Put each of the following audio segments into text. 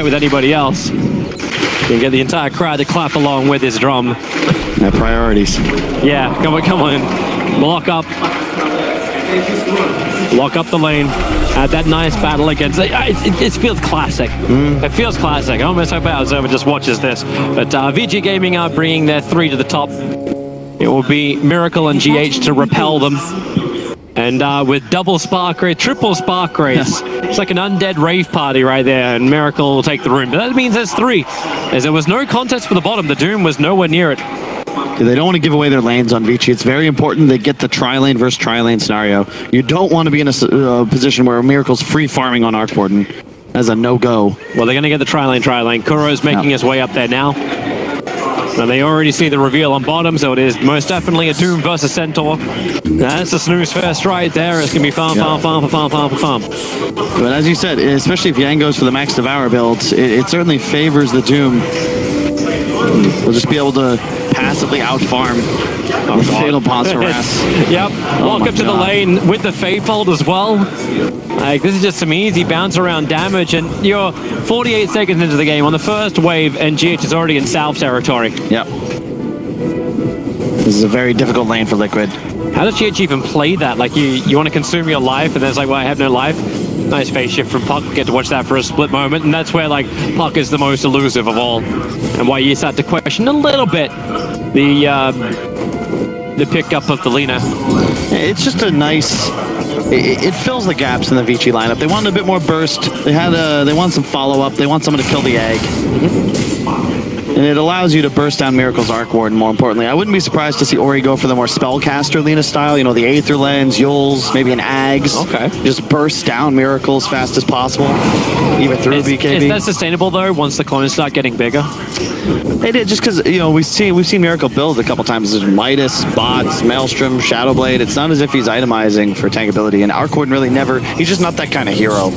with anybody else. You can get the entire crowd to clap along with his drum. Their priorities. Yeah, come on. Block up. Lock up the lane. Had that nice battle against it feels classic. It feels classic. I almost hope Observer just watches this. But Vici Gaming are bringing their 3 to the top. It will be Miracle and GH to repel them. And with double spark race, triple spark race, it's like an undead rave party right there, and Miracle will take the room. But that means there's 3. As there was no contest for the bottom, the Doom was nowhere near it. They don't want to give away their lanes on Vici. It's very important they get the tri-lane versus tri-lane scenario. You don't want to be in a position where Miracle's free farming on Arc Warden as a no-go. Well, they're going to get the tri-lane. Kuro's making his way up there now. And they already see the reveal on bottom, so it is most definitely a Doom versus Centaur. That's a snooze fest right there. It's going to be farm. But as you said, especially if Yang goes for the Max Devour build, it certainly favors the Doom. We'll just be able to passively out-farm Fatal Boss Harass. Yep, walk up to the lane with the Fayfold as well. Like, this is just some easy bounce around damage, and you're 48 seconds into the game on the first wave, and GH is already in Salve territory. Yep. This is a very difficult lane for Liquid. How does GH even play that? Like, you want to consume your life, and then it's like, well, I have no life. Nice phase shift from Puck. Get to watch that for a split moment, and that's where, like, Puck is the most elusive of all, and why you start to question a little bit the pickup of the Lina. It's just a nice... It fills the gaps in the Vici lineup. They wanted a bit more burst. They want some follow-up. They want someone to kill the egg. And it allows you to burst down Miracle's Arc Warden, more importantly. I wouldn't be surprised to see Ori go for the more Spellcaster Lina style, you know, the Aether Lens, Yules, maybe an Ags. Okay. Just burst down Miracle as fast as possible, even through BKB. Is that sustainable, though, once the clones start getting bigger? It is, just because, you know, we've seen Miracle build a couple times. There's Midas, Bots, Maelstrom, Shadowblade. It's not as if he's itemizing for tankability, and Arc Warden really never... He's just not that kind of hero.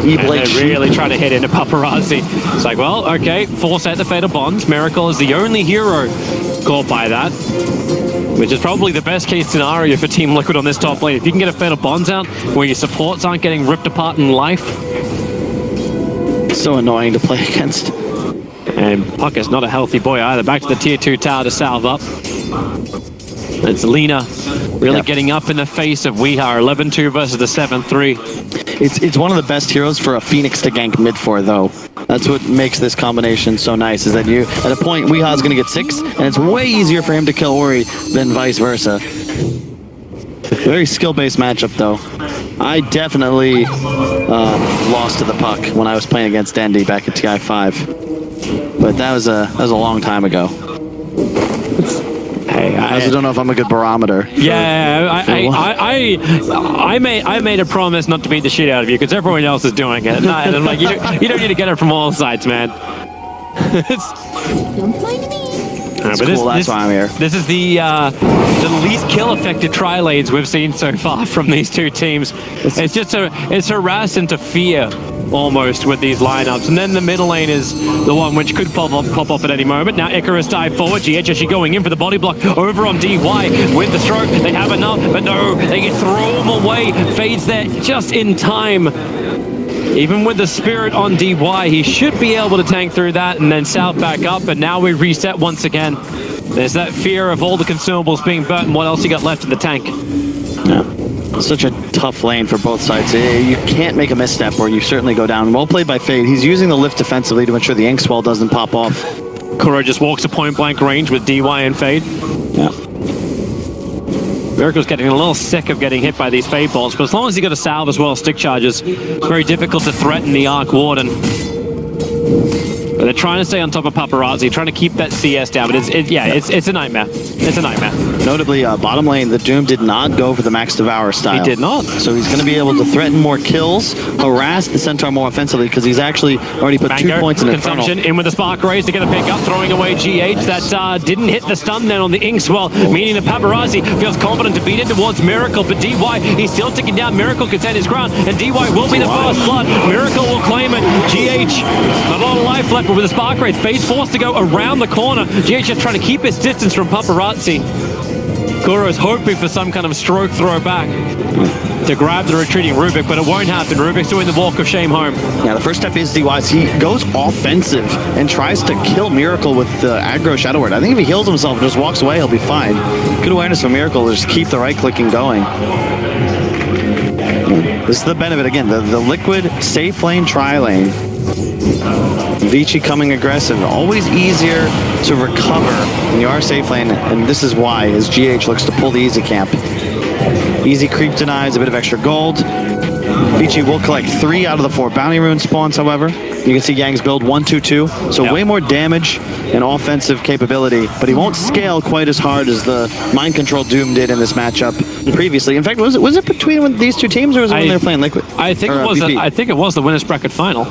And they're really trying to hit into Paparazzi. It's like, well, okay, force out the Fatal Bonds. Miracle is the only hero caught by that, which is probably the best case scenario for Team Liquid on this top lane. If you can get a Fatal Bonds out where your supports aren't getting ripped apart in life. It's so annoying to play against. And Puck is not a healthy boy either. Back to the tier 2 tower to salve up. It's Lina really getting up in the face of Weehar. 11-2 versus the 7-3. It's one of the best heroes for a Phoenix to gank mid for, though. That's what makes this combination so nice, is that you, at a point, Weeha's going to get 6, and it's way easier for him to kill Ori than vice versa. Very skill-based matchup, though. I definitely lost to the Puck when I was playing against Dendy back at TI5. But that was a long time ago. Hey, I don't know if I'm a good barometer. Yeah, I made a promise not to beat the shit out of you because everyone else is doing it. And I'm like, you don't need to get it from all sides, man. Don't mind me. That's why I'm here. This is the least kill-affected tri-lanes we've seen so far from these two teams. It's harass into fear almost with these lineups, and then the middle lane is the one which could pop off at any moment. Now Icarus dive forward, GH actually going in for the body block over on DY with the stroke. They have enough, but no, they can throw him away. Fades there just in time. Even with the Spirit on DY, he should be able to tank through that and then south back up, and now we reset once again. There's that fear of all the consumables being burnt, and what else you got left in the tank? Yeah. Such a tough lane for both sides. You can't make a misstep or you certainly go down. Well played by Fade. He's using the lift defensively to ensure the ink swell doesn't pop off. Kuro just walks to point blank range with DY and Fade. Yeah. Miracle's getting a little sick of getting hit by these Fade balls, but as long as he got a salve as well as stick charges, it's very difficult to threaten the Arc Warden. But they're trying to stay on top of Paparazzi, trying to keep that CS down, but it's a nightmare. It's a nightmare. Notably, bottom lane, the Doom did not go for the Max Devour style. He did not. So he's going to be able to threaten more kills, harass the Centaur more offensively, because he's actually already put 2 points in consumption in with the Spark Raise to get a pick up, throwing away GH. That didn't hit the stun then on the Inkswell, meaning that Paparazzi feels confident to beat it towards Miracle, but DY, he's still ticking down. Miracle can stand his ground, and DY will be the first blood. Miracle will claim it. GH, a lot of life left, but with the Spark Raise, Fade's forced to go around the corner. GH just trying to keep his distance from Paparazzi. Kuro's hoping for some kind of stroke throw back. to grab the retreating Rubik, but it won't happen. Rubik's doing the walk of shame home. Yeah, the first step is DY's. He goes offensive and tries to kill Miracle with the aggro Shadow Word. I think if he heals himself and just walks away, he'll be fine. Good awareness for Miracle to just keep the right-clicking going. This is the benefit, again, the liquid safe lane, tri-lane. Vici coming aggressive. Always easier to recover when you are safe lane, and this is why, as GH looks to pull the easy camp. Easy creep denies, a bit of extra gold. Vici will collect 3 out of the 4 bounty rune spawns, however. You can see Yang's build 1-2-2, so way more damage and offensive capability, but he won't scale quite as hard as the Mind Control Doom did in this matchup previously. In fact, was it between these two teams, or was it when they were playing Liquid? I think it was the winners bracket final,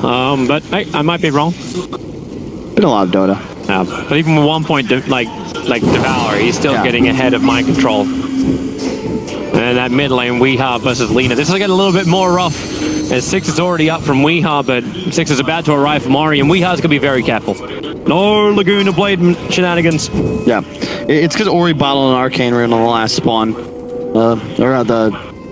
but hey, I might be wrong. Been a lot of Dota. Yeah, but even with 1 point, like Devour, he's still getting ahead of Mind Control. And that mid lane, Weeha versus Lina. This is getting a little bit more rough, as 6 is already up from Weeha, but 6 is about to arrive from Ori, and Weeha's going to be very careful. No Laguna Blade shenanigans. Yeah, it's because Ori bottled an Arcane Rune on the last spawn. Or the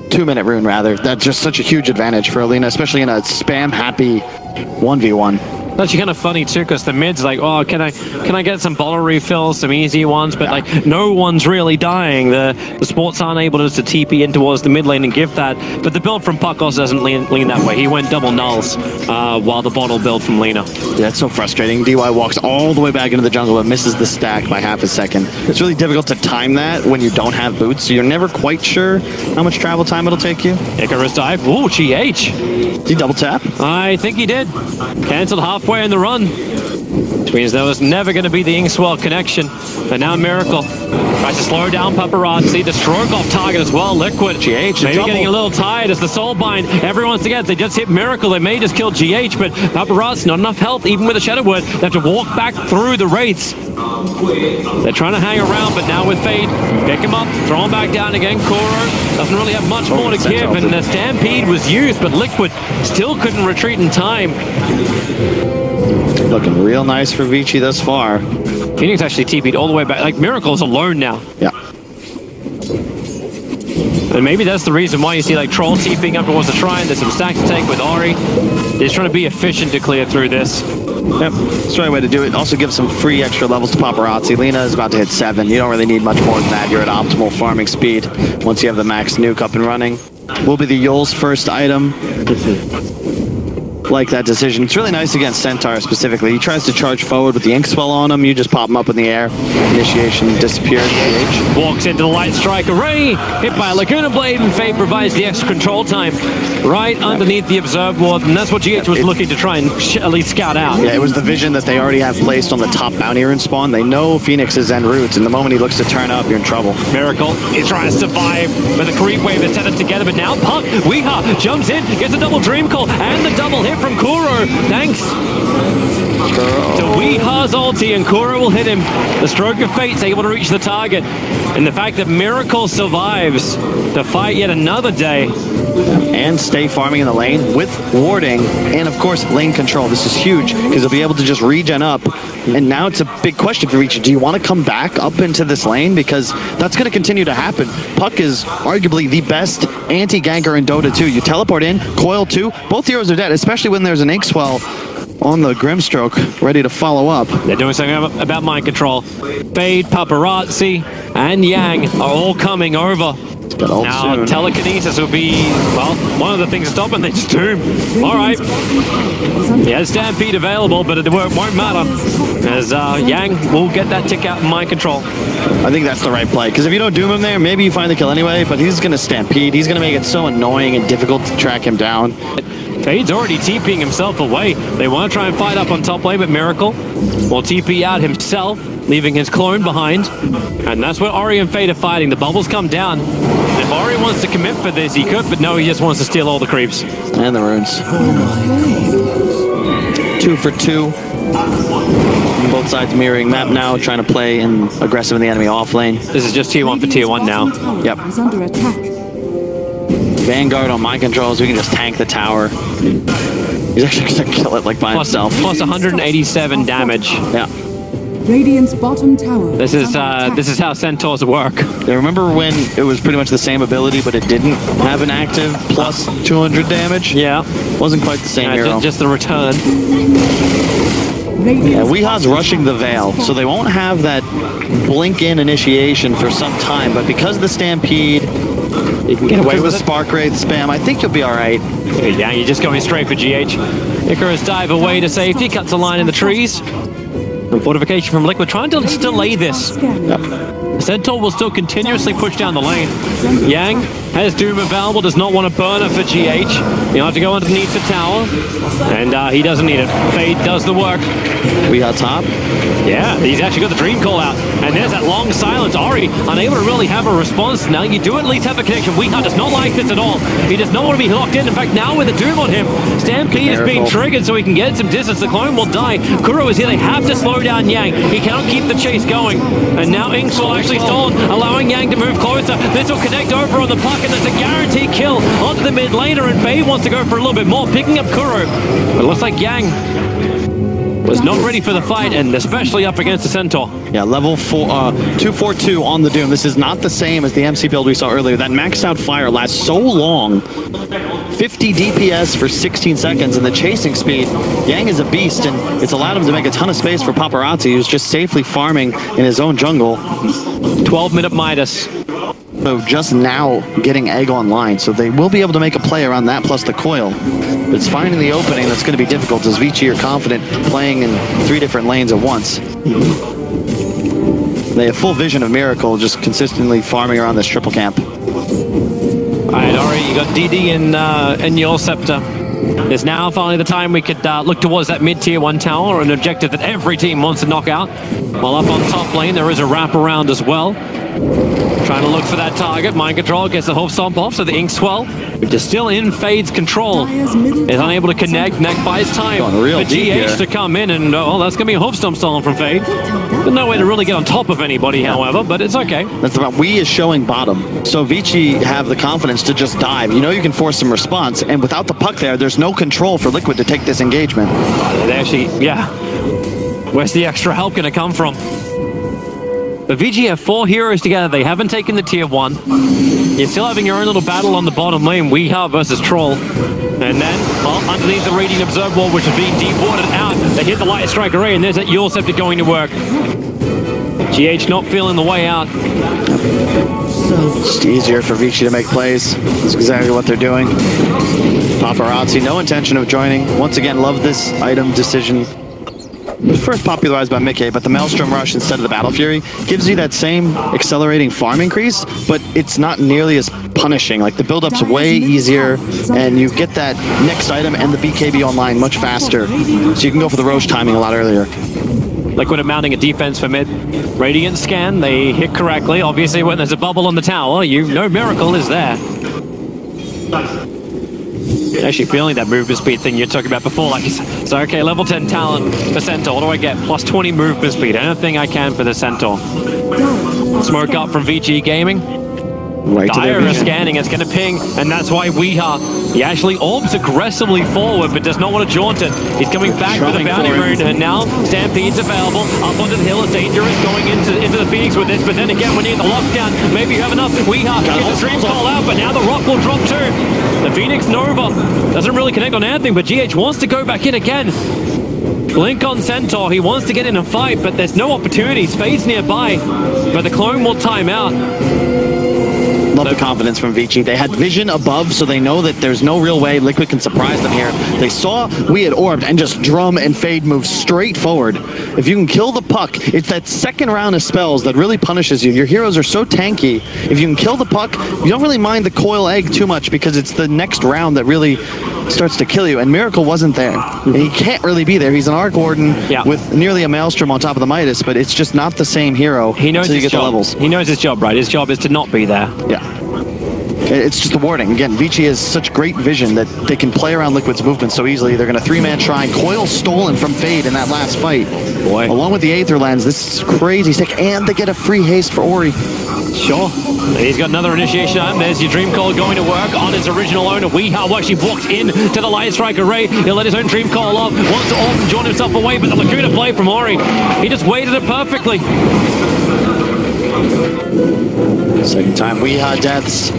2-minute rune, rather. That's just such a huge advantage for Alina, especially in a spam-happy 1v1. It's actually kind of funny too, because the mid's like, oh, can I get some bottle refills, some easy ones, but like no one's really dying. The sports aren't able to TP in towards the mid lane and give that. But the build from Puck also doesn't lean that way. He went double nulls while the bottle build from Lina. Yeah, it's so frustrating. DY walks all the way back into the jungle but misses the stack by half a second. It's really difficult to time that when you don't have boots, so you're never quite sure how much travel time it'll take you. Icarus dive. Ooh, GH. Did he double tap? I think he did. Cancelled halfway in the run. Which means there was never going to be the Inkswell connection. But now Miracle tries to slow down Paparazzi. The stroke off target as well. Liquid. GH. Maybe getting a little tired as the Soulbind. Everyone's together. They just hit Miracle. They may just kill GH, but Paparazzi, not enough health, even with a Shadow Word. They have to walk back through the Wraiths. They're trying to hang around, but now with Fade, pick him up, throw him back down again. Koro doesn't really have much more to give, and the Stampede was used, but Liquid still couldn't retreat in time. Looking real nice for Vici thus far. Phoenix actually TP'd all the way back. Like, Miracle's alone now. Yeah. And maybe that's the reason why you see, like, Troll TPing up towards the Shrine. There's some stacks to take with Ori. They're just trying to be efficient to clear through this. Yep, that's the right way to do it. Also give some free extra levels to Paparazzi. Lina is about to hit 7. You don't really need much more than that. You're at optimal farming speed once you have the max nuke up and running. Will be the Yul's first item. Like that decision. It's really nice against Centaur specifically. He tries to charge forward with the Inkswell on him. You just pop him up in the air. Initiation disappears. Walks into the Light Strike Array. Hit by a Laguna Blade, and Fate provides the extra control time right underneath the Observe Ward. And that's what GH was looking to try and at least scout out. Yeah, it was the vision that they already have placed on the top bounty rune spawn. They know Phoenix is en route, and the moment he looks to turn up, you're in trouble. Miracle is trying to survive with a creep wave that's set up together, but now Puck, Weeha jumps in, gets a double Dream Call, and the double hit from Kuro. Thanks to Weeha's ulti, and Kuro will hit him. The Stroke of Fate's able to reach the target, and the fact that Miracle survives to fight yet another day. And stay farming in the lane with warding and, of course, lane control. This is huge because he'll be able to just regen up. And now it's a big question for Vici. Do you want to come back up into this lane? Because that's going to continue to happen. Puck is arguably the best anti-ganker in Dota 2. You teleport in, coil 2, both heroes are dead, especially when there's an Inkswell on the Grimstroke ready to follow up. They're doing something about mind control. Fade, Paparazzi, and Yang are all coming over. Now, soon. Telekinesis will be, well, one of the things to stop, and they just doom. All right. He has Stampede available, but it won't matter, as Yang will get that tick out in mind control. I think that's the right play, because if you don't doom him there, maybe you find the kill anyway, but he's going to Stampede. He's going to make it so annoying and difficult to track him down. Fade's already TPing himself away. They want to try and fight up on top lane, but Miracle will TP out himself, leaving his clone behind. And that's where Ori and Fade are fighting. The bubbles come down. If Ori wants to commit for this, he could, but no, he just wants to steal all the creeps. And the runes. 2 for 2. Both sides mirroring map now, trying to play aggressive in the enemy off lane. This is just tier 1 for tier 1 now. Yep. Vanguard on mind control, so we can just tank the tower. He's actually going to kill it like by himself. Plus 187 damage. Yeah. Radiant's bottom tower. This is how centaurs work. Yeah, remember when it was pretty much the same ability, but it didn't have an active plus 200 damage? Yeah. Wasn't quite the same hero. Just the return. Yeah, Weeha's rushing the Veil, so they won't have that blink-in initiation for some time, but because of the Stampede, You can get away because of with the it. Spark Wraith spam, I think you'll be all right. Yeah, you're just going straight for GH. Icarus dive away to safety, cuts a line in the trees. Fortification from Liquid, trying to delay this. Centaur will still continuously push down the lane. Yang has Doom available, does not want to burn her for GH. He'll have to go underneath the tower, and he doesn't need it. Fade does the work. Weeha top. Yeah, he's actually got the Dream Call out, and there's that long silence. Ori unable to really have a response. Now you do at least have a connection. Weeha does not like this at all. He does not want to be locked in. In fact, now with the Doom on him, Stampede is being triggered so he can get some distance. The clone will die. Kuro is here. They have to slow down Yang. He cannot keep the chase going. And now Inks will actually stall, allowing Yang to move closer. This will connect over on the puck, and there's a guaranteed kill onto the mid laner, and Faye wants to go for a little bit more, picking up Kuro. But it looks like Yang was not ready for the fight, and especially up against the Centaur. Yeah, level 242 on the Doom. This is not the same as the MC build we saw earlier. That maxed out fire lasts so long. 50 DPS for 16 seconds, and the chasing speed. Yang is a beast, and it's allowed him to make a ton of space for Paparazzi, who's just safely farming in his own jungle. 12-minute Midas. So just now getting Egg online, so they will be able to make a play around that plus the coil. But it's finding the opening that's going to be difficult, as Vici are confident playing in 3 different lanes at once. They have full vision of Miracle, just consistently farming around this triple camp. All right, Ori, you got DD in your scepter. It's now finally the time we could look towards that mid-tier 1 tower, an objective that every team wants to knock out. While up on top lane, there is a wraparound as well. Trying to look for that target. Mind control gets the hoof stomp off, so the Ink Swell, which is still in Fade's control, is unable to connect. Neck buys time for GH to come in, and well, that's going to be a hoof stomp stolen from Fade. There's no way to really get on top of anybody, however, but it's okay. That's about We is showing bottom, so Vici have the confidence to just dive. You know you can force some response, and without the puck there's no control for Liquid to take this engagement. They actually, yeah. Where's the extra help going to come from? The VG have 4 heroes together. They haven't taken the tier 1. You're still having your own little battle on the bottom lane. Weeha versus Troll. And then, well, underneath the Radiant Observe Wall, which is being deported out, they hit the Light Strike Array, and there's that Yule Scepter going to work. GH not feeling the way out. It's easier for Vici to make plays. That's exactly what they're doing. Paparazzi, no intention of joining. Once again, love this item decision. First popularized by Mickey, but the Maelstrom Rush instead of the Battle Fury gives you that same accelerating farm increase, but it's not nearly as punishing. Like, the build-up's way easier, and you get that next item and the BKB online much faster. So you can go for the Rosh timing a lot earlier. Liquid are mounting a defense for mid. Radiant scan, they hit correctly. Obviously, when there's a bubble on the tower, you know Miracle is there. Actually feeling that movement speed thing you were talking about before. Like, so okay, level 10 talent for Centaur. What do I get? Plus 20 movement speed. Anything I can for the Centaur. Smoke up from Vici Gaming. Right Dire is scanning, it's going to ping, and that's why Weeha, he actually orbs aggressively forward, but does not want to jaunt it. He's coming back for the bounty rune, and now Stampede's available. Up onto the hill, it's dangerous going into the Phoenix with this, but then again, we need the lockdown. Maybe you have enough. Weeha can get the stream call out, but now the rock will drop too. The Phoenix Nova doesn't really connect on anything, but GH wants to go back in again. Blink on Centaur, he wants to get in a fight, but there's no opportunities. Fade's nearby, but the clone will time out. Love the confidence from Vici. They had vision above, so they know that there's no real way Liquid can surprise them here. They saw we had orbed and just Drum and Fade move straight forward. If you can kill the puck, it's that second round of spells that really punishes you. Your heroes are so tanky. If you can kill the puck, you don't really mind the coil egg too much because it's the next round that really starts to kill you, and Miracle wasn't there. And he can't really be there. He's an Arc Warden with nearly a Maelstrom on top of the Midas, but it's just not the same hero. He knows his job. The levels. He knows his job, right? His job is to not be there. Yeah. It's just the warding. Again, Vici has such great vision that they can play around Liquid's movement so easily. They're going to 3-man Shrine. Coil stolen from Fade in that last fight. Boy. Along with the Aether Lens, this is crazy sick. And they get a free haste for Ori. Sure. He's got another initiation item. There's your Dream Call going to work on his original owner. Weehaw actually walked in to the Light Strike array. He'll let his own Dream Call off. Wants to all join himself away, but the Lacuna play from Ori. He just waited it perfectly. Second time Weehaw deaths.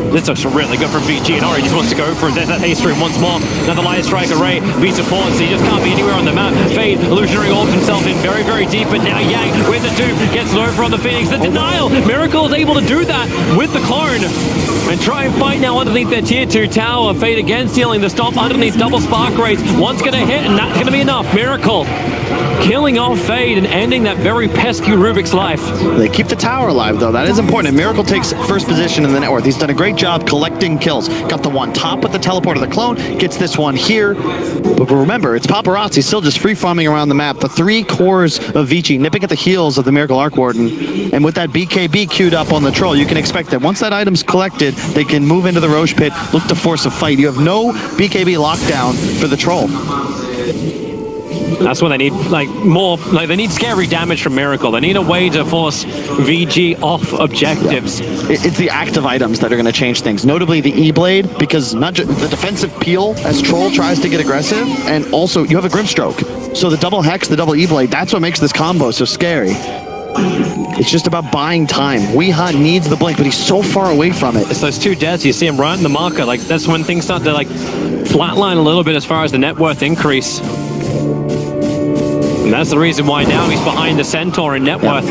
This looks really good from Vici, and Ori just wants to go for it. There's that haste stream once more. Another Light Strike array. V supports, he just can't be anywhere on the map. Fade, illusionary orbs himself in very, very deep, but now Yang with the 2 gets over on the Phoenix. The denial! Miracle is able to do that with the clone and try and fight now underneath their tier 2 tower. Fade again stealing the stop underneath double spark rates. One's going to hit, and that's going to be enough. Miracle killing off Fade and ending that very pesky Rubik's life. They keep the tower alive, though. That is important. And Miracle takes first position in the net worth. He's done a great job collecting kills. Got the one top with the teleport of the clone, gets this one here. But remember, it's Paparazzi still just free-farming around the map. The 3 cores of Vici nipping at the heels of the Miracle Arc Warden. And with that BKB queued up on the Troll, you can expect that once that item's collected, they can move into the Rosh pit, look to force a fight. You have no BKB lockdown for the Troll. That's what they need, they need scary damage from Miracle. They need a way to force VG off objectives. Yeah. It's the active items that are going to change things, notably the E-Blade, because not just the defensive peel as Troll tries to get aggressive, and also you have a Grimstroke. So the double Hex, the double E-Blade, that's what makes this combo so scary. It's just about buying time. Weehaw needs the blink, but he's so far away from it. It's those 2 deaths. You see him right in the marker. Like, that's when things start to, flatline a little bit as far as the net worth increase. And that's the reason why now he's behind the Centaur in net worth.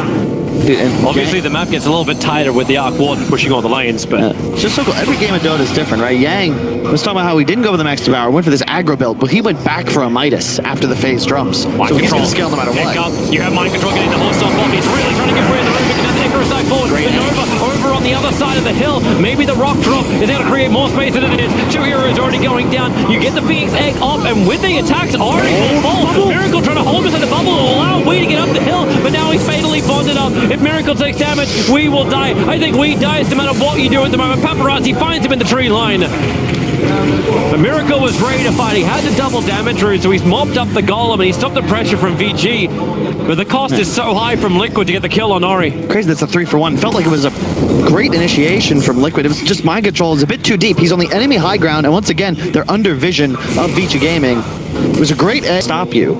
Obviously, the map gets a little bit tighter with the Arc Warden pushing all the lanes, but... It's just so cool. Every game of Dota is different, right? Yang was talking about how he didn't go with the Max Devour, went for this aggro build, but he went back for a Midas after the phase drums. So he's going to scale no matter what. You have Mind Control getting the whole stop off. He's really trying to get rid of the Rubik, and then Icarus dive forward. Nova over on the other side of the hill. Maybe the rock drop is going to create more space than it is. 2 heroes already going down. You get the Phoenix egg off, and with the attacks already full, Miracle trying to hold us in the bubble, allow Wee to get up the hill, but now he's fatally bonded up. If Miracle takes damage, we will die. I think Wee dies no matter what you do at the moment. Paparazzi finds him in the tree line. But Miracle was ready to fight. He had the double damage route, so he's mopped up the Golem and he stopped the pressure from VG. But the cost is so high from Liquid to get the kill on Ori. Crazy, that's a 3-for-1. Felt like it was a great initiation from Liquid. It was just Mind Control is a bit too deep. He's on the enemy high ground, and once again, they're under vision of Vici Gaming. It was a great stop you.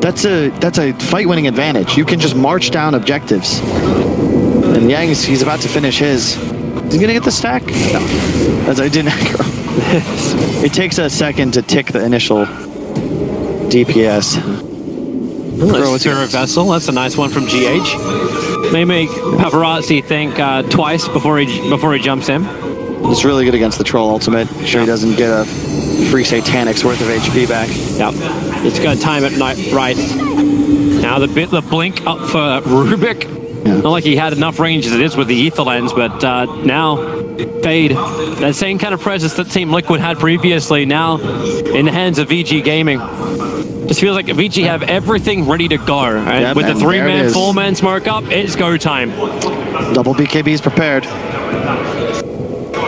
That's a fight-winning advantage. You can just march down objectives. And Yang, he's about to finish his. Is he gonna get the stack? No. As I didn't aggro. It takes a second to tick the initial DPS. Spirit Vessel, that's a nice one from GH. May make Paparazzi think twice before he jumps in. It's really good against the Troll ultimate. Sure he doesn't get a free Satanic's worth of HP back. Yep. It's got to time it right. Now the blink up for Rubik. Yeah. Not like he had enough range as it is with the Ether Lens, but now Fade, that same kind of presence that Team Liquid had previously, now in the hands of VG Gaming. Just feels like VG have everything ready to go. And yep, with the 3-man, 4-man smoke up, it's go time. Double BKBs prepared.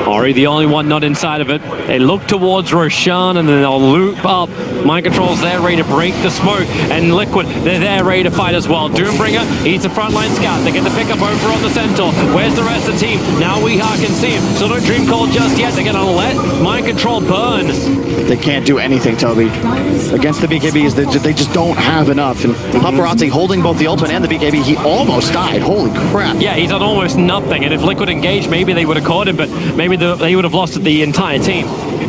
Ori, the only one not inside of it. They look towards Roshan and then they'll loop up. Mind Control's there ready to break the smoke. And Liquid, they're there ready to fight as well. Doombringer, he's a frontline scout. They get the pickup over on the Centaur. Where's the rest of the team? Now Weehaw can see him. So don't Dream Call just yet. They're going to let Mind Control burn. They can't do anything, Toby. Against the BKBs, they just don't have enough. And Paparazzi holding both the ultimate and the BKB, he almost died. Holy crap. Yeah, he's on almost nothing. And if Liquid engaged, maybe they would have caught him, but maybe they would have lost the entire team.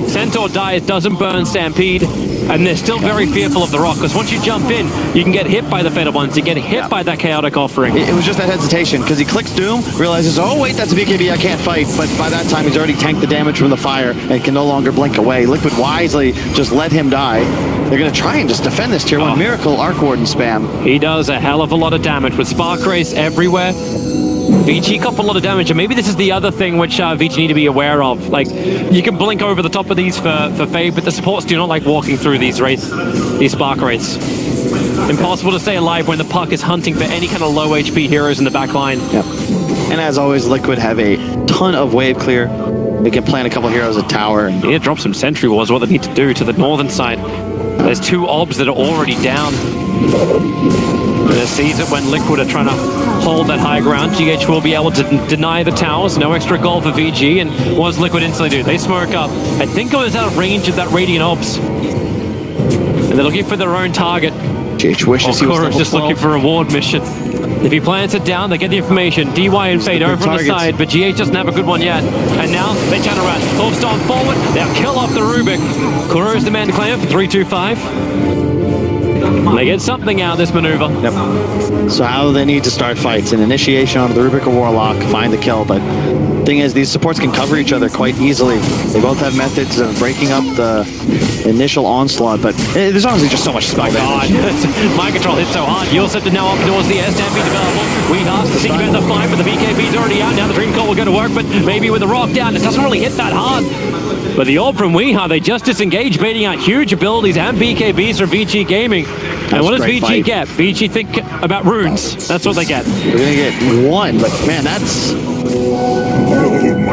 Centaur dies, doesn't burn Stampede, and they're still very fearful of the rock, because once you jump in, you can get hit by the Fatal Ones, you get hit by that Chaotic Offering. It was just that hesitation, because he clicks Doom, realizes, oh wait, that's a BKB, I can't fight, but by that time he's already tanked the damage from the fire and can no longer blink away. Liquid wisely just let him die. They're going to try and just defend this tier 1 Miracle Arc Warden spam. He does a hell of a lot of damage with Spark Race everywhere. Vici caught a lot of damage, and maybe this is the other thing which Vici need to be aware of. Like, you can blink over the top of these for Fade, but the supports do not like walking through these Spark Rates. Impossible to stay alive when the puck is hunting for any kind of low HP heroes in the back line. Yep. And as always, Liquid have a ton of wave clear. They can plant a couple heroes at tower. Yeah, drop some sentry walls, what they need to do to the northern side. There's 2 obs that are already down. It sees it when Liquid are trying to hold that high ground. GH will be able to deny the towers. No extra gold for VG. And what does Liquid instantly do? They smoke up. I think it was out of range of that Radiant Obs. And they're looking for their own target. GH wishes he was level just 12. looking for a ward mission. If he plants it down, they get the information. DY and Fade over on the side, but GH doesn't have a good one yet. And now they turn around. Full storm forward. They'll kill off the Rubik. Kuro is the man to claim for 3-2-5. They get something out of this maneuver. Yep. So how they need to start fights. An initiation onto the Rubik or Warlock, find the kill, but thing is, these supports can cover each other quite easily. They both have methods of breaking up the initial onslaught, but there's honestly just so much spell damage. Mind control hit so hard. You'll set to now up towards the Stampede developable. We asked to see about the fight, but the BKB's already out. Now the Dream Call will go to work, but maybe with the rock down, it doesn't really hit that hard. But the orb from Weeha, they just disengaged, baiting out huge abilities and BKBs from Vici Gaming. And what does Vici get? Vici think about runes. That's what they get. We're going to get 1, but man, that's...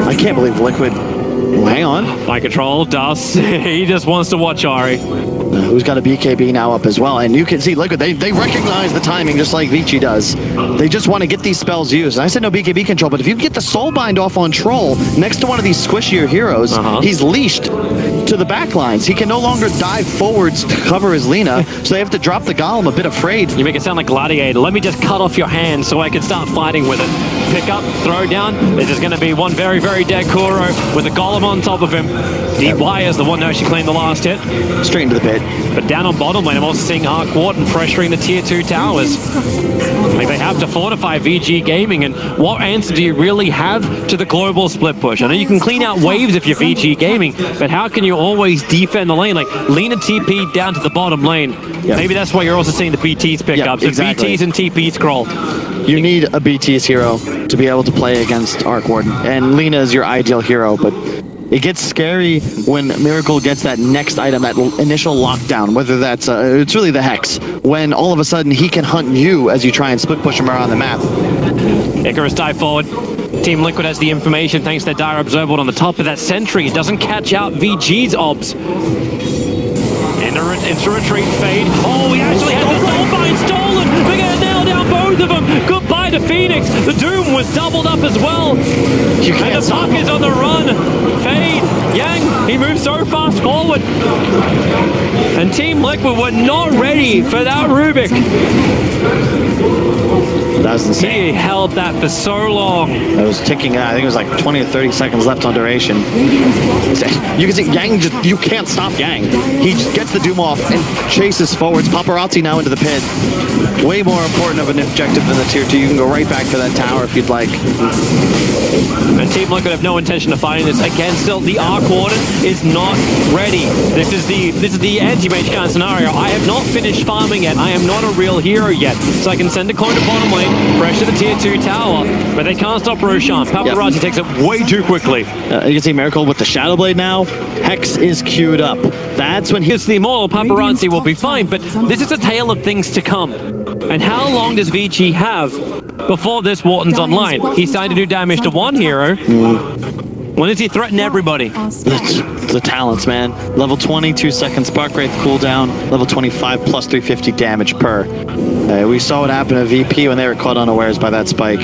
I can't believe Liquid... Well, hang on. Mind control does. He just wants to watch Ari. Who's got a BKB now up as well. And you can see Liquid, they recognize the timing just like Vici does. They just want to get these spells used. And I said no BKB control, but if you get the Soulbind off on Troll next to one of these squishier heroes, he's leashed to the backlines. He can no longer dive forwards to cover his Lina, so they have to drop the Golem a bit afraid. You make it sound like Gladiator. Let me just cut off your hand so I can start fighting with it. Pick up, throw down. This is going to be one very, very dead Kuro with the Golem on top of him. DY is the one who actually claimed the last hit. Straight into the pit. But down on bottom lane, I'm also seeing Arc Warden pressuring the tier 2 towers. Like they have to fortify VG Gaming, and what answer do you really have to the global split push? I know you can clean out waves if you're VG Gaming, but how can you always defend the lane? Like Lina TP down to the bottom lane. Yep. Maybe that's why you're also seeing the BTs pick up. So exactly. BTs and TP scroll. You need a BTs hero to be able to play against Arc Warden, and Lina is your ideal hero, but it gets scary when Miracle gets that next item, that initial lockdown, whether that's, it's really the Hex, when all of a sudden he can hunt you as you try and split push him around the map. Icarus dive forward. Team Liquid has the information thanks to their Dire Observer on the top of that sentry. It doesn't catch out VG's obs. Into retreat, Fade. Oh, he actually had the Soulbind stolen! We're gonna nail down both of them! Goodbye to Phoenix! The Doom was doubled up as well! You can't and the puck is on the run! Fade! Yang! He moves so fast forward! And Team Liquid were not ready for that Rubik! That was insane. He held that for so long. It was ticking, I think it was like 20 or 30 seconds left on duration. You can see Yang just, you can't stop Yang. He just gets the Doom off and chases forwards. Paparazzi now into the pit. Way more important of an objective than the tier 2. You can go right back to that tower if you'd like. And Team Liquid have no intention of fighting this. Again, still, the Arc Warden is not ready. This is the anti-mage kind of scenario. I have not finished farming yet. I am not a real hero yet. So I can send a clone to bottom lane, pressure the tier 2 tower, but they can't stop Roshan. Paparazzi takes it way too quickly. You can see Miracle with the Shadow Blade now. Hex is queued up. That's when it's the Immortal. Paparazzi will be fine, but this is a tale of things to come. And how long does Vici have before this Warden's online? He's starting to do damage to one hero. When does he threaten everybody? The talents, man. Level 20, 2 second Spark Wraith cooldown. Level 25, plus 350 damage per. We saw what happened to VP when they were caught unawares by that spike.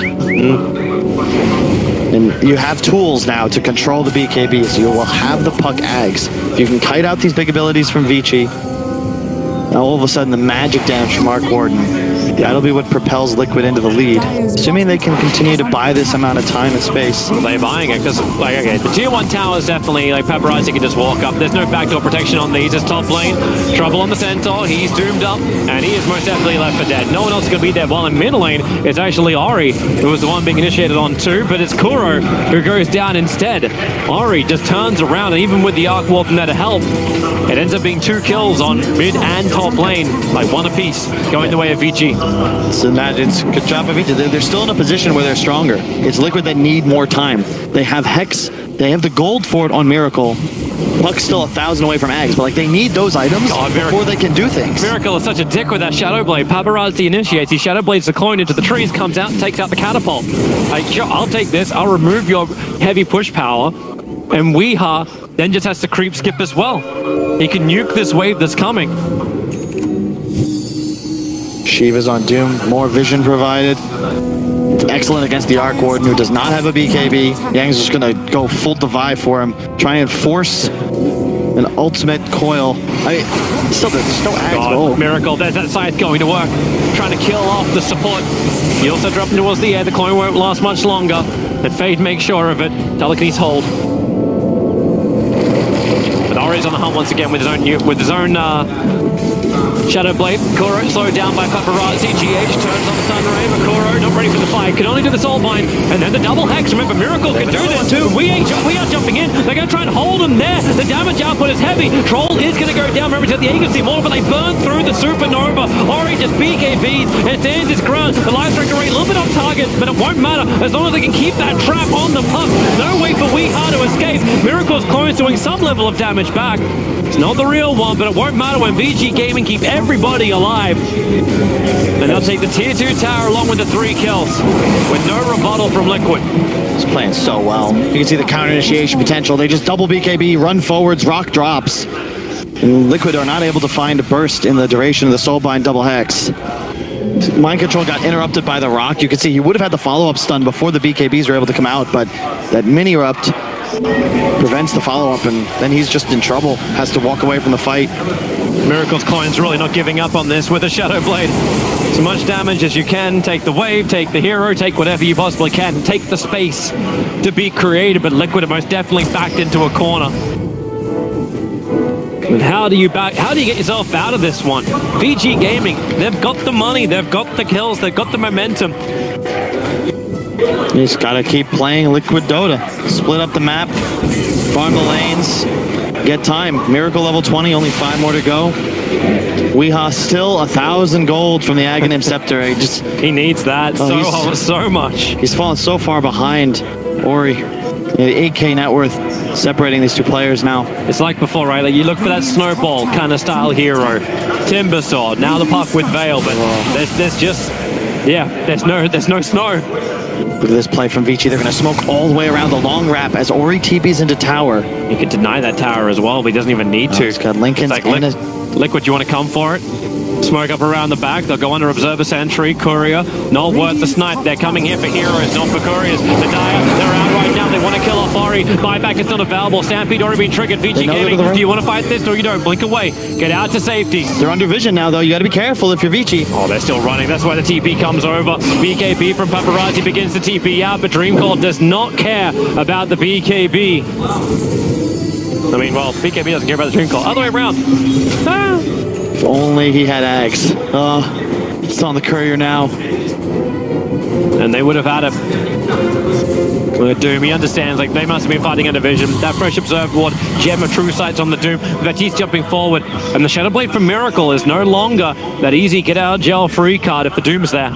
And you have tools now to control the BKBs. You will have the puck ags. You can kite out these big abilities from Vici. Now all of a sudden the magic damage from Arc Warden. That'll be what propels Liquid into the lead. Assuming they can continue to buy this amount of time and space. They're buying it because, like, okay, the tier 1 towers definitely, like, Paparazzi can just walk up. There's no backdoor protection on these. It's top lane. Trouble on the Centaur. He's doomed up, and he is most definitely left for dead. No one else is going to be there. While in mid lane, it's actually Ori, who was the one being initiated on too, but it's Kuro who goes down instead. Ori just turns around, and even with the Arc Warden there to help, it ends up being 2 kills on mid and top lane, like 1 apiece, going the way of Vici. So it's good job of Vici. They're still in a position where they're stronger. It's Liquid that need more time. They have Hex, they have the gold for it on Miracle. Puck's still 1,000 away from Ags, but like they need those items before they can do things. Miracle is such a dick with that Shadow Blade. Paparazzi initiates, he Shadow Blades the clone into the trees, comes out and takes out the catapult. Like, sure, I'll take this, I'll remove your heavy push power, And Weeha then just has to creep skip as well. He can nuke this wave that's coming. Shiva's on Doom, more vision provided. Excellent against the Arc Warden, who does not have a BKB. Yang's just gonna go full Divide for him. Try and force an ultimate coil. I mean, still there's no axe. Oh. Miracle, there's that scythe going to work. Trying to kill off the support. He also dropped towards the air. The clone won't last much longer. But Fade makes sure of it. Telekinesis hold. But Ori's on the hunt once again with his own Shadow Blade. Kuro slowed down by Paparazzi. GH turns on the Sunray, but Kuro not ready for the fight. Can only do the Soulbind. And then the double hex. Remember, Miracle can do this too. We are jumping in. They're going to try and hold him there. The damage output is heavy. Troll is going to go down. Remember, the agency more, but they burn through the Supernova. Ori just BKBs and stands his ground. The life strike array a little bit off target, but it won't matter as long as they can keep that trap on the puck. No way for Weeha to escape. Miracle's clones doing some level of damage back. It's not the real one, but it won't matter when VG Gaming keep everybody alive. And they'll take the tier 2 tower along with the 3 kills with no rebuttal from Liquid. He's playing so well. You can see the counter initiation potential. They just double BKB, run forwards, rock drops. And Liquid are not able to find a burst in the duration of the Soulbind double hex. Mind Control got interrupted by the rock. You can see he would have had the follow-up stun before the BKBs were able to come out, but that mini-erupt prevents the follow-up, and then he's just in trouble. Has to walk away from the fight. Miracle's Coin's really not giving up on this with a Shadow Blade. As much damage as you can. Take the wave, take the hero, take whatever you possibly can. Take the space to be creative, but Liquid are most definitely backed into a corner. And how do you get yourself out of this one? VG Gaming, they've got the money, they've got the kills, they've got the momentum. You just gotta keep playing Liquid Dota. Split up the map, farm the lanes, get time. Miracle level 20, only 5 more to go. Weeha still 1,000 gold from the Aghanim Scepter. He needs that so much. He's fallen so far behind Ori. The 8K net worth separating these two players now. It's like before, right? Like you look for that snowball kind of style hero. Timbersword, now the puck with Veil, but there's no snow. Look at this play from Vici. They're going to smoke all the way around the long wrap as Ori TPs into tower. He could deny that tower as well, but he doesn't even need to. He's got Lincoln's like, Liquid, you want to come for it? Smoke up around the back. They'll go under Observer Sentry. Courier, not worth the snipe. They're coming here for heroes, not for couriers. The Dire, they're out right now. They want to kill off Ori. Buyback is not available. Stampede already been triggered. VG Gaming, do you want to fight this or you don't? Blink away. Get out to safety. They're under vision now, though. You got to be careful if you're Vici. Oh, they're still running. That's why the TP comes over. BKB from Paparazzi begins to TP out, but Dreamcall does not care about the BKB. I mean, well, BKB doesn't care about the Dreamcall. Other way around. If only he had Ags. It's on the courier now. And they would have had it. With Doom, he understands, like, they must have been fighting under vision. That fresh Observe Ward, Gem of True Sights on the Doom. Batiste jumping forward. And the Shadow Blade from Miracle is no longer that easy get-out-jail free card if the Doom's there.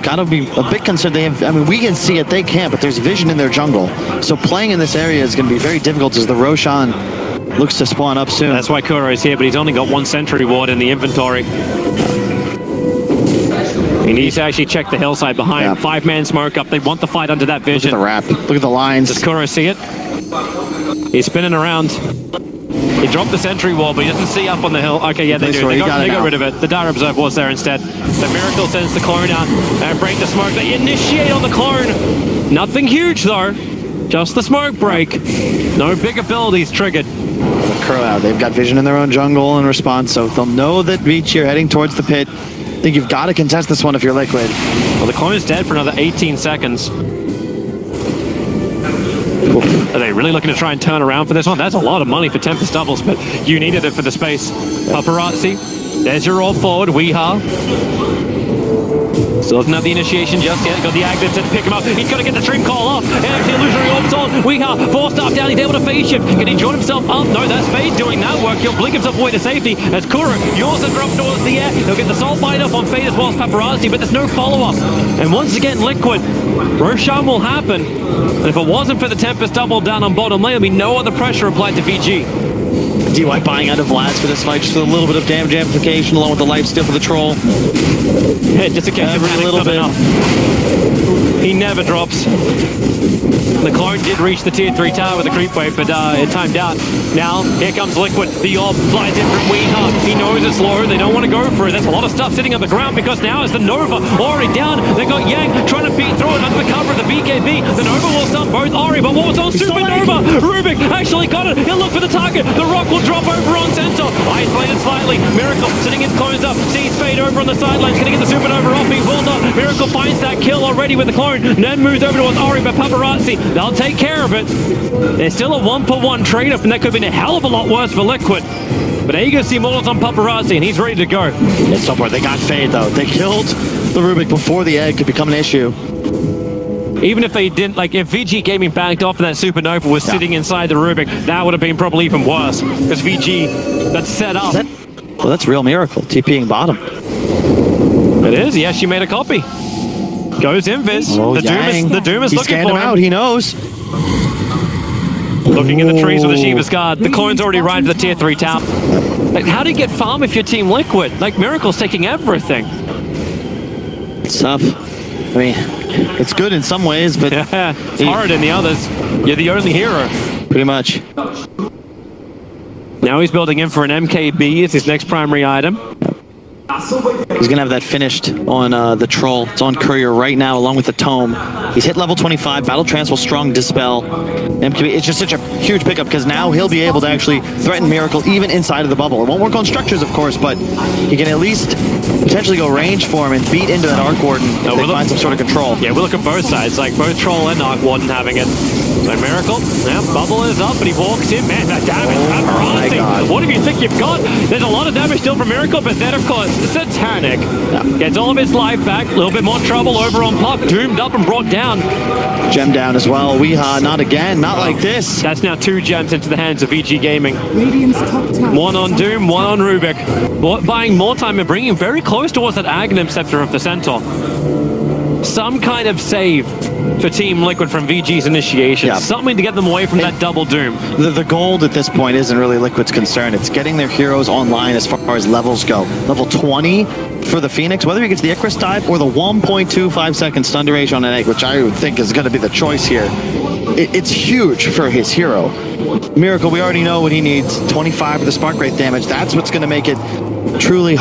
Gotta be a bit concerned. We can see it, they can't, but there's vision in their jungle. So playing in this area is going to be very difficult as the Roshan looks to spawn up soon. That's why Kuro is here, but he's only got 1 Sentry Ward in the inventory. He needs to actually check the hillside behind. 5-man smoke up. They want the fight under that vision. Look at the wrap. Look at the lines. Does Kuro see it? He's spinning around. He dropped the Sentry Wall, but he doesn't see up on the hill. Okay, yeah, they do. They got rid of it. The Dire Observe was there instead. The Miracle sends the clone out and break the smoke. They initiate on the clone. Nothing huge, though. Just the smoke break. No big abilities triggered. Crow out. They've got vision in their own jungle in response, so they'll know that Vici are heading towards the pit. I think you've got to contest this one if you're Liquid. Well, the clone is dead for another 18 seconds. Are they really looking to try and turn around for this one? That's a lot of money for Tempest doubles, but you needed it for the space. Paparazzi, there's your roll forward. Weeha. Still doesn't have the initiation just yet. Got the Aghanim to pick him up. He's got to get the Dream Call off. And actually, illusionary orbs on. Weeha, 4-star down. He's able to phase shift. Can he join himself up? No, that's Fade doing that work. He'll blink himself away to safety. As Kuro, yours are dropped towards the air. He'll get the Soul Bind up on Fade as well as Paparazzi, but there's no follow-up. And once again, Liquid. Roshan will happen. And if it wasn't for the Tempest double down on bottom lane, there'll be no other pressure applied to VG. DY buying out of Vlads for this fight, just a little bit of damage amplification along with the lifesteal for the troll. Yeah, just in case a little bit. He never drops. The clone did reach the tier 3 tower with the creep wave, but it timed out. Now, here comes Liquid. The orb flies in from Weeha. He knows it's low. They don't want to go for it. There's a lot of stuff sitting on the ground because now it's the Nova already down. They got Yang trying to beat through it under the cover of the BKB. The Nova will stun both Ori, but what was on Supernova? Rubik actually got it. He'll look for the target. The rock will drop over on center. Isolated slightly. Miracle sitting his clones up. Sees Fade over on the sidelines. Gonna get the Supernova off. He will not. Miracle finds that kill already with the clone. Then moves over towards Ori, but Paparazzi, they'll take care of it. There's still a 1-for-1 trade-up, and that could have been a hell of a lot worse for Liquid. But there you go, see Molot's on Paparazzi, and he's ready to go. It's somewhere. They got Fade, though. They killed the Rubik before the egg could become an issue. Even if they didn't, like, if VG Gaming backed off and that Supernova was sitting inside the Rubik, that would have been probably even worse. Because VG, that's set up. Well, that's real Miracle. TPing bottom. It is. He actually made a copy. Goes Invis. Oh, the Doom is he looking scanned for him out. He knows. Looking in the trees with the Shiva's Guard. The clone's already arrived at the tier 3 tower. Like, how do you get farm if you're Team Liquid? Like, Miracle's taking everything. It's tough. I mean, it's good in some ways, but... Yeah, it's hard in the others. You're the only hero. Pretty much. Now he's building in for an MKB as his next primary item. He's going to have that finished on the Troll. It's on Courier right now, along with the Tome. He's hit level 25. Battle Trance will strong Dispel. MKB, it's just such a huge pickup because now he'll be able to actually threaten Miracle even inside of the bubble. It won't work on structures, of course, but he can at least potentially go range for him and beat into that Arc Warden if they find some sort of control. Yeah, we look at both sides, like both Troll and Arc Warden having it. So Miracle, yeah, bubble is up, but he walks in. Man, that damage, Paparazzi. What do you think you've got? There's a lot of damage still from Miracle, but then, of course, Satanic gets all of his life back. A little bit more trouble over on Pop. Doomed up and brought down. Gem down as well. Weeha, not again. Not like this. That's now 2 gems into the hands of VG Gaming. Radiant's top tower. One on Doom, one on Rubik. Buying more time and bringing very close towards that Aghanim Scepter of the Centaur. Some kind of save for Team Liquid from VG's initiation. Yeah. Something to get them away from that double Doom. The gold at this point isn't really Liquid's concern. It's getting their heroes online as far as levels go. Level 20 for the Phoenix, whether he gets the Icarus dive or the 1.25 second stun duration on an egg, which I would think is going to be the choice here. It's huge for his hero. Miracle, we already know what he needs. 25 with the Spark Wraith damage. That's what's going to make it truly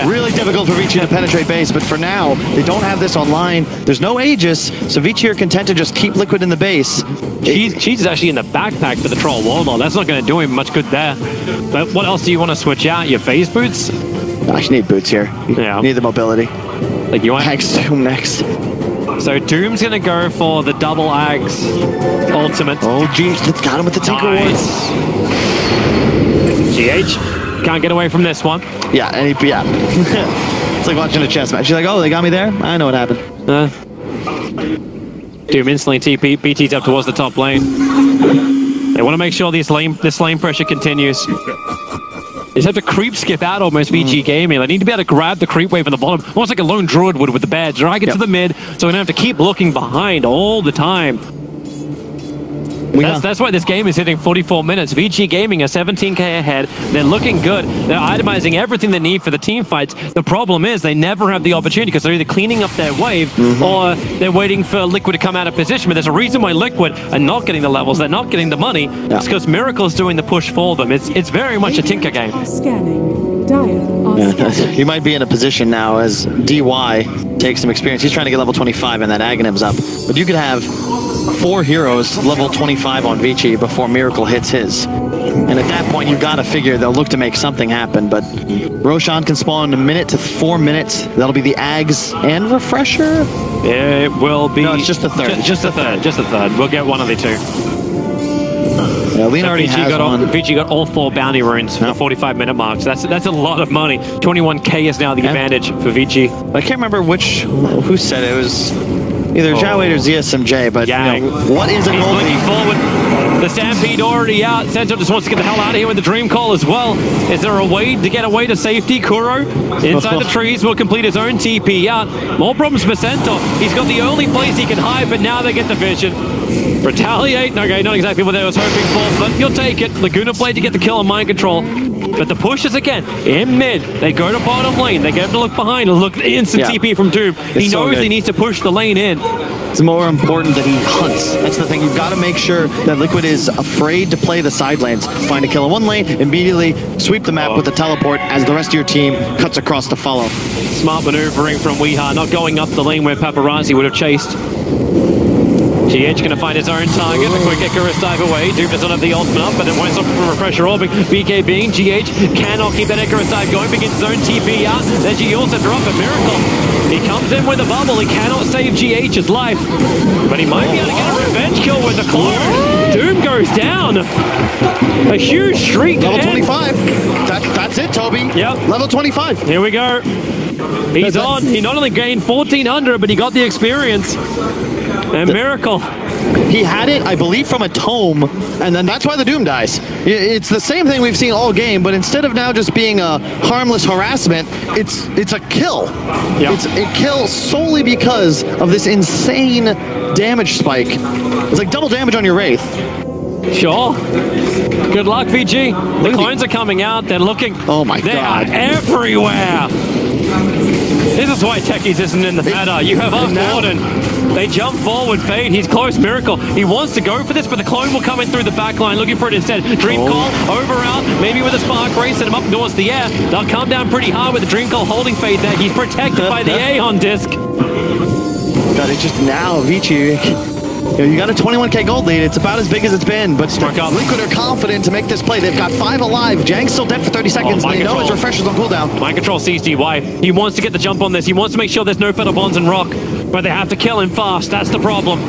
really difficult for Vici to penetrate base, but for now, they don't have this online. There's no Aegis, so Vici are content to just keep Liquid in the base. Cheese is actually in the backpack for the Troll Warlord. That's not going to do him much good there. But what else do you want to switch out? Your phase boots? I actually need boots here. You need the mobility. Like you want Doom next. So Doom's going to go for the double Ags ultimate. Oh, geez, it's got him with the Tinker Wars. GH. Can't get away from this one. Yeah, and it's like watching a chess match. You're like, oh, they got me there? I know what happened. Doom instantly TP, BT's up towards the top lane. They want to make sure this lane pressure continues. They just have to creep skip out almost VG Gaming. They need to be able to grab the creep wave on the bottom, almost like a lone druid would with the badge. Drag it to the mid, so we don't have to keep looking behind all the time. That's why this game is hitting 44 minutes. VG Gaming are 17k ahead. They're looking good. They're itemizing everything they need for the team fights. The problem is they never have the opportunity because they're either cleaning up their wave or they're waiting for Liquid to come out of position. But there's a reason why Liquid are not getting the levels. They're not getting the money. It's because Miracle's doing the push for them. It's very much a tinker game. Scanning. Dire. He might be in a position now as DY takes some experience. He's trying to get level 25 and that Aghanim's up. But you could have 4 heroes level 25 on Vici before Miracle hits his. And at that point, you've got to figure they'll look to make something happen. But Roshan can spawn in a minute to 4 minutes. That'll be the Ags and Refresher? It will be... No, it's just the third. Just the third. Just the third. We'll get one of the 2. Yeah, Lena already has one. Vici got all 4 bounty runes for the 45-minute mark. So that's a lot of money. 21k is now the advantage for Vici. I can't remember who said it. It was either Jawade or ZSMJ, but Yang. what is a gold? Looking forward. The Stampede already out. Centaur just wants to get the hell out of here with the Dream Call as well. Is there a way to get away to safety? Kuro inside the trees will complete his own TP out. More problems for Centaur. He's got the only place he can hide, but now they get the vision. Retaliate. Okay, not exactly what they was hoping for, but you'll take it. Laguna Blade to get the kill on Mind Control. But the pushes again in mid. They go to bottom lane. They get him to look behind. Look, instant TP from Doom. He knows he needs to push the lane in. It's more important that he hunts. That's the thing. You've got to make sure that Liquid is afraid to play the side lanes. Find a kill in one lane, immediately sweep the map with a teleport as the rest of your team cuts across to follow. Smart maneuvering from Weeha, not going up the lane where Paparazzi would have chased. GH going to find his own target. A quick Icarus dive away. Doom does not have the ultimate up, but it won't stop from Refresher Orbing. BK being GH cannot keep that Icarus dive going. Begins his own TP out. Then GH also drop a miracle. He comes in with a bubble. He cannot save GH's life, but he might be able to get a revenge kill with the clone. Doom goes down. A huge streak. Level 25. That's it, Toby. Yep. Level 25. Here we go. He's on. He not only gained 1400, but he got the experience. And Miracle. He had it, I believe, from a tome, and then that's why the Doom dies. It's the same thing we've seen all game, but instead of now just being a harmless harassment, it's a kill. Yep. It's a kill solely because of this insane damage spike. It's like double damage on your Wraith. Sure. Good luck, VG. The clones are coming out. They're looking. Oh my God. They are everywhere. This is why Techies isn't in the meta. You have Warden. They jump forward, Fade. He's close, Miracle. He wants to go for this, but the clone will come in through the back line, looking for it instead. Dream Call, over out, maybe with a Spark Ray, send him up towards the air. They'll come down pretty hard with the Dream Call holding Fade there. He's protected by the Aeon disc. God, it's just now, Vici. You got a 21k gold lead. It's about as big as it's been, but Liquid are confident to make this play. They've got 5 alive. Jang's still dead for 30 seconds. They know his refreshers on cooldown. Mind Control sees DY. He wants to get the jump on this. He wants to make sure there's no Feather Bonds and Rock, but they have to kill him fast. That's the problem.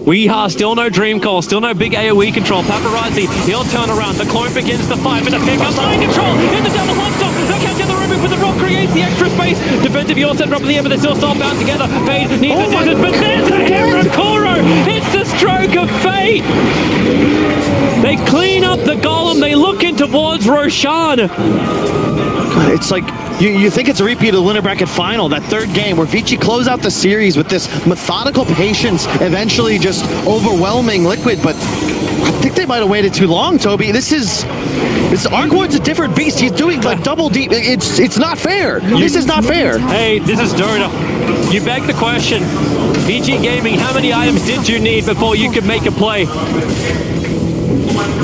Weeha, still no Dream Call, still no big AoE control. Paparazzi, he'll turn around. The clone begins to fight, but the pick up Mind Control in the double hot stop. They can't get the room for the Rock, creates the extra space. Defensive Yaw center up in the air, but they're still bound together. Fade needs the distance, but there's a hero, Kuro. It's the stroke of fate. They clean up the golem. They look in towards Roshan. God, it's like you think it's a repeat of the Winter Bracket Final, that third game where Vici closed out the series with this methodical patience, eventually just overwhelming Liquid, but I think they might have waited too long, Toby. This Arcward's a different beast. He's doing like double deep. It's not fair. This is not fair. Hey, this is Dota. You beg the question. VG Gaming, how many items did you need before you could make a play?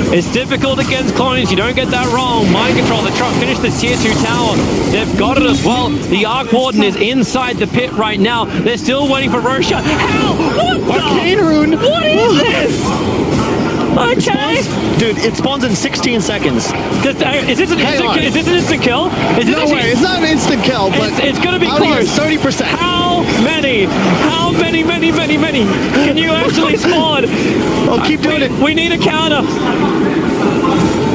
It's difficult against clones, you don't get that wrong. Mind Control, the truck finished the tier 2 tower. They've got it as well. The Arc Warden is inside the pit right now. They're still waiting for Roshan. How? What Arcane Rune. What is this? Okay. Dude, it spawns in 16 seconds. Is this an instant kill? No way, it's not an instant kill, but it's going to be close. 30%. How many? Many? Can you actually spawn? Oh, keep doing it. We need a counter.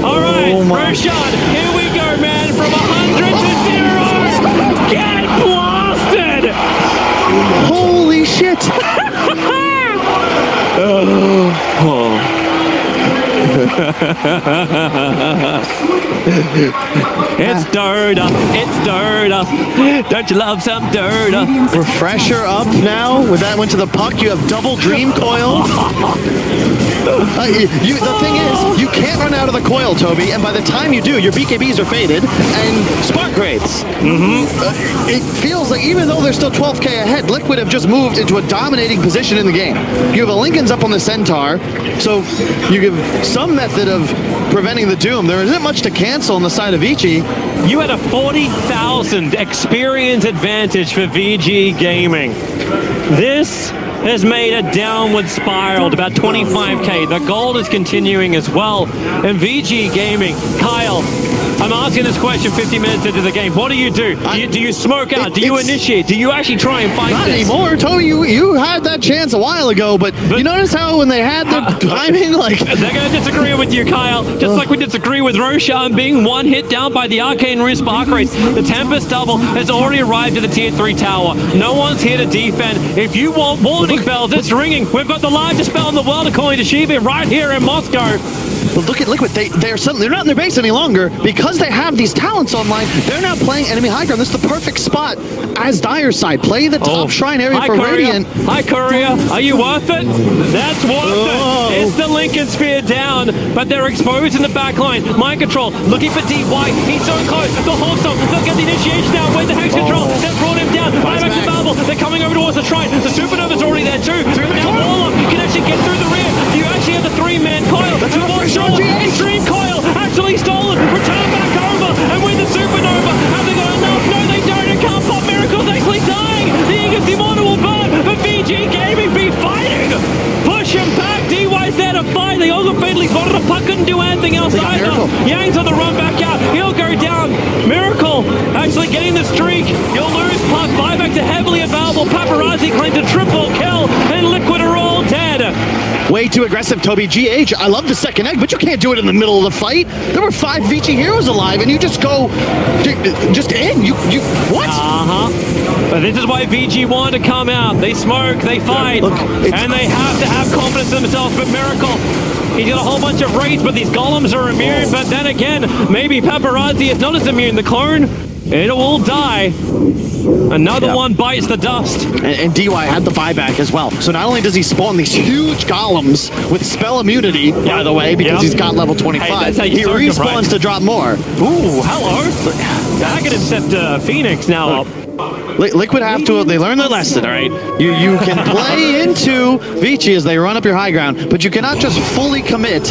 All right, Roshan, here we go, man. From 100 to 0. Get blasted. Holy shit. It's Dota. It's Dota. Don't you love some Dota? Refresher up now. With that went to the puck. You have double Dream Coil. The thing is, you can't run out of the coil, Toby, and by the time you do, your BKBs are faded and Spark Rates. It feels like even though they're still 12k ahead, Liquid have just moved into a dominating position in the game. You have a Lincoln's up on the Centaur, so you give some method of preventing the Doom. There isn't much to cancel on the side of Vici. You had a 40,000 experience advantage for VG Gaming. This has made a downward spiral to about 25k. The gold is continuing as well. And VG Gaming, Kyle, I'm asking this question 50 minutes into the game. What do you do? Do you smoke out? Do you initiate? Do you actually try and fight Not this? anymore, Toby. You had that chance a while ago, but you notice how when they had the timing, like... They're going to disagree with you, Kyle. Just like we disagree with Roshan being one hit down by the Arcane Rune Spark Race. The Tempest double has already arrived at the tier 3 tower. No one's here to defend. If you want warning bells, it's ringing. We've got the largest spell in the world, according to Shiva, right here in Moscow. But look at Liquid. They're not in their base any longer because they have these talents online. They're now playing enemy high ground. This is the perfect spot as Dire's side. Play the top shrine area for Radiant. Hi, Courier. Are you worth it? That's worth it. It's the Lincoln Sphere down, but they're exposed in the back line. Mind control, looking for DY. He's so close. The Hawkstone, they'll get the initiation down. Where's the Hex control? They've brought him down. Buyback's available. They're coming over towards the shrine. The Supernova's already there too. Now Warlock can actually get through the rear. Do you actually have the 3-man coil? Extreme coil actually stolen. Return back over. And with the Supernova, have they got enough? No, they don't. It can't pop. Miracle's actually dying. The Aegis Immortal will burn. But VG Gaming be fighting. Push him back. DY's there to fight. They all got fatally spotted. The puck couldn't do anything else either. Yang's on the run back out. He'll go down. Miracle actually getting the streak. You'll lose puck. Buybacks are heavily available. Paparazzi claims a triple kill. And Liquid are all dead. Way too aggressive, Toby. GH, I love the second egg, but you can't do it in the middle of the fight. There were 5 Vici heroes alive, and you just go, just in. You what? But this is why VG wanted to come out. They smoke, they fight, and they have to have confidence in themselves. But Miracle, he's got a whole bunch of raids, but these golems are immune. But then again, maybe Paparazzi is not as immune. The clone, it will die. Another one bites the dust. And DY had the buyback as well. So not only does he spawn these huge golems with spell immunity, by the way, because he's got level 25, he respawns to drop more. Ooh, hello. I can accept Phoenix now up. Liquid have to, they learn their lesson, all right? You can play into Vici as they run up your high ground, but you cannot just fully commit,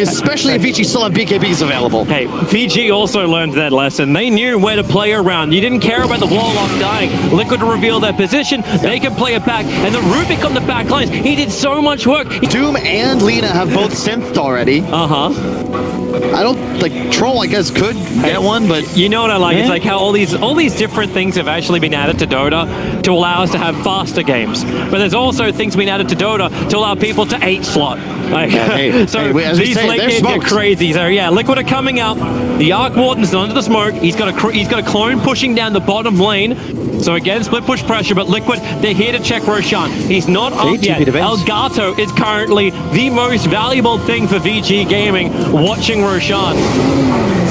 especially if Vici still have BKBs available. Hey, VG also learned that lesson. They knew where to play around. You didn't care about the Warlock dying. Liquid to reveal their position, they can play it back. And the Rubik on the back lines, he did so much work. Doom and Lina have both synthed already. I don't, like, Troll, I guess, could get one, but... You know what I like? It's like how all these different things have actually been added to Dota to allow us to have faster games. But there's also things being added to Dota to allow people to 8-slot. Like, these late games get crazy. So yeah, Liquid are coming out. The Arc Warden's under the smoke. He's got a clone pushing down the bottom lane. So again, split push pressure, but Liquid, they're here to check Roshan. He's not up yet. Elgato is currently the most valuable thing for VG Gaming, watching Roshan.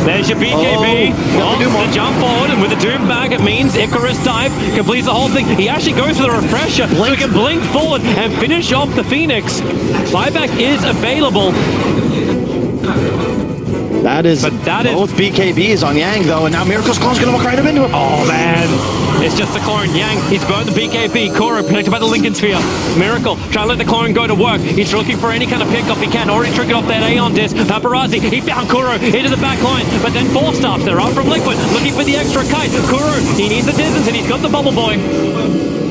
There's your BKB. The jump forward, and with the Doom back, it means Icarus dive completes the whole thing. He actually goes for the refresher, so he can blink forward and finish off the Phoenix. Buyback is available. That is both BKBs on Yang, though, and now Miracle's Clone's going to walk right up into him. Oh, man. It's just the clone. Yang, he's burned the BKB. Koro protected by the Lincoln Sphere. Miracle, trying to let the clone go to work. He's looking for any kind of pickup he can. Already triggered off that Aeon disc. Paparazzi, he found Kuro into the back line. But then 4 stops. They're up from Liquid, looking for the extra kite. Kuro, he needs the distance, and he's got the Bubble Boy.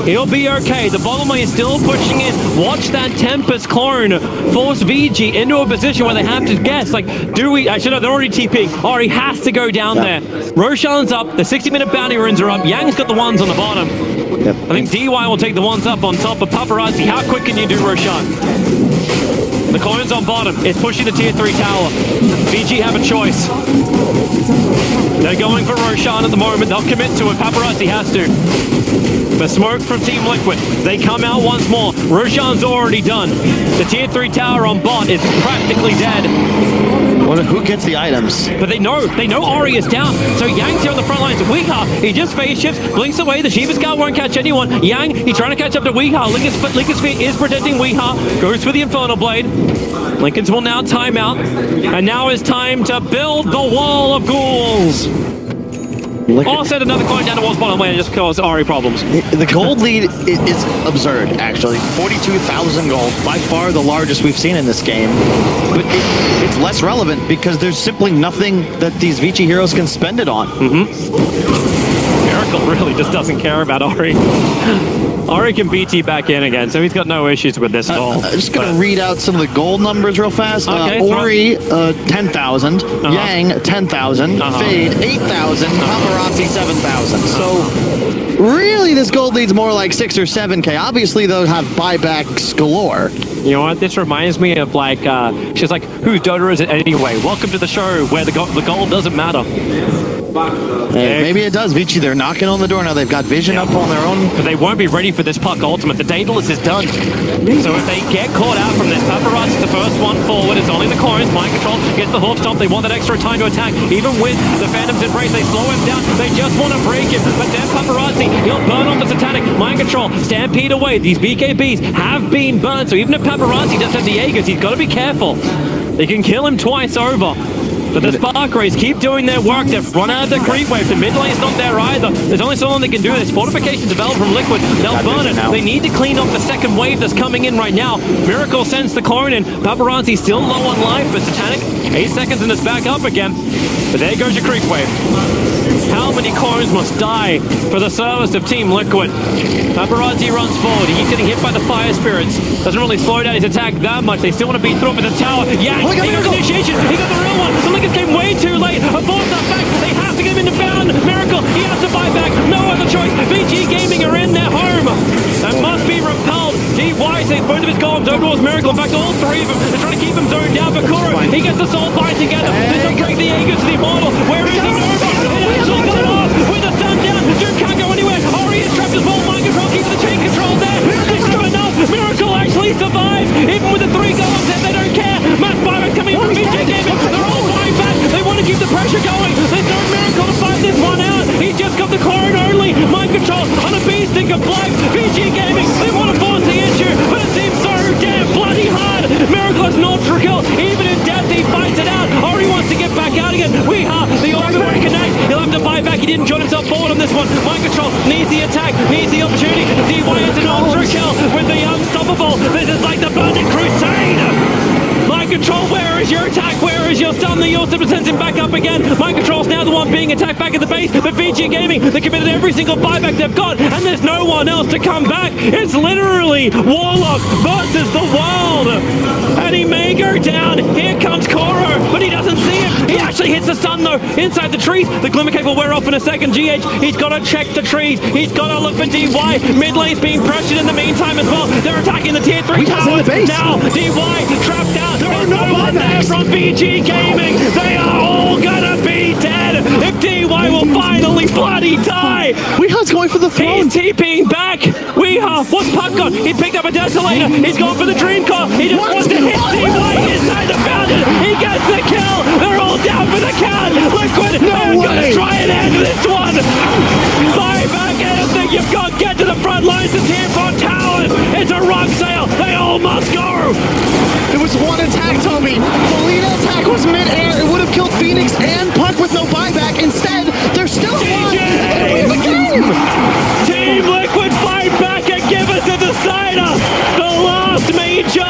He'll be okay. The bottom lane is still pushing in. Watch that Tempest clone force VG into a position where they have to guess. Like, do we... I should have... They're already TPing. Oh, he has to go down there. Roshan's up. The 60-minute bounty runes are up. Yang's got the ones on the bottom. I think DY will take the ones up on top of Paparazzi. How quick can you do, Roshan? The clone's on bottom. It's pushing the tier 3 tower. VG have a choice. They're going for Roshan at the moment. They'll commit to it. Paparazzi has to. The smoke from Team Liquid. They come out once more. Roshan's already done. The tier 3 tower on bot is practically dead. Who gets the items? But they know Ori is down. So Yang's here on the front lines. Weeha, he just phase shifts, blinks away. The Shiva Scout won't catch anyone. Yang, he's trying to catch up to Weeha. Lincoln Sphere is protecting Weeha. Goes for the Infernal Blade. Lincoln's will now time out. And now is time to build the wall of ghouls. Oh, send another clone down towards bottom lane and just cause Ori problems. The gold lead is absurd, actually. 42,000 gold, by far the largest we've seen in this game. But it's less relevant because there's simply nothing that these Vici heroes can spend it on. Miracle really just doesn't care about Ori. Ori can BT back in again, so he's got no issues with this goal. I'm just going to read out some of the gold numbers real fast. Okay, Ori, 10,000. Yang, 10,000. Fade, 8,000. Paparazzi, 7,000. So really, this gold lead's more like 6 or 7K. Obviously, they'll have buybacks galore. You know what? This reminds me of like, she's like, whose Dota is it anyway? Welcome to the show where the gold doesn't matter. Hey, maybe it does, Vici. They're knocking on the door now. They've got vision up on their own. But they won't be ready for this puck ultimate. The Daedalus is done. So if they get caught out from this, Paparazzi's the first one forward. It's only the clones. Mind Control gets the hoof stomp. They want that extra time to attack. Even with the Phantom's Embrace, they slow him down. They just want to break him. But then Paparazzi, he'll burn off the Satanic. Mind Control, stampede away. These BKBs have been burned. So even if Paparazzi does have the Aegis, he's got to be careful. They can kill him twice over. But the Spark Rays keep doing their work. They've run out of the creep wave. The mid lane's not there either. There's only so long they can do this. Fortification developed from Liquid. They'll burn it. They need to clean off the second wave that's coming in right now. Miracle sends the clone in. Paparazzi still low on life, but Satanic, 8 seconds and it's back up again. But there goes your creep wave. How many clones must die for the service of Team Liquid? Paparazzi runs forward. He's getting hit by the Fire Spirits. Doesn't really slow down his attack that much. They still want to beat through it with the tower. Yeah, he got the initiation. He got the real one. The Lickers came way too late. A force up back. They have to get him into bound. Miracle, he has to buy back. No other choice. VG Gaming are in their home. That must be repelled. DY saves both of his golems over towards Miracle. In fact, all three of them. They're trying to keep him zoned down. But Kuro, he gets the soul bind together. This will break the Aegis to the Immortal. Where is he? It actually got off with the sun down. Duke can't go anywhere. Ori is trapped as well. Mind Control keeps the chain control there. It's not enough. Miracle actually survives. Even with the 3 golems, they don't care. Mass buyback coming from VG Gaming. They're all buying back. They want to keep the pressure going. There's no Miracle to fight this one out. He's just got the clone only. Mind Control on a beast stick of black. VG Gaming, they want to force the issue, but it seems so damn bloody hard. Miracle has not kill. Even in death, he fights it out. Ori wants to get back out again. We have the ultimate reconnect. He'll have to buy back. He didn't join himself forward on this one. Mind Control needs the attack, needs the opportunity. DY is an ultra kill with the unstoppable. This is like the Bandit Crusade. Mind Control, where is your attack? Where is your stun? The ultimate sends him back up again. Mind Control's now the one being attacked back at the base. But VG Gaming, they committed every single buyback they've got, and there's no one else to come back. It's literally Warlock versus the world. And he may go down. Here comes Koro, but he doesn't see him. He actually hits the stun though, inside the trees. The Glimmer Cape will wear off in a second. GH, he's got to check the trees. He's got to look for DY. Mid lane's being pressured in the meantime as well. They're attacking the tier 3 towers. Now, DY trapped out. There are no one there from VG Gaming. They are all gonna be dead. If DY will finally bloody die. Weeha's going for the throne. He's TPing back. Weeha, what's Puck got? He picked up a Desolator. He's going for the Dream Core. He just wants to hit DY inside the fountain. He gets the kill. They're all down for the count. Liquid, they're gonna try and end this one. Buy back anything you've got. Get to the front lines. The tier 4 towers. It's a rock sale. They all must go. It was one attack, Tommy. The lead attack was mid-air. It would have killed Phoenix and Puck with no buyback. Instead, they're still alive. They win the game. Team Liquid fight back and give us a decider. The last major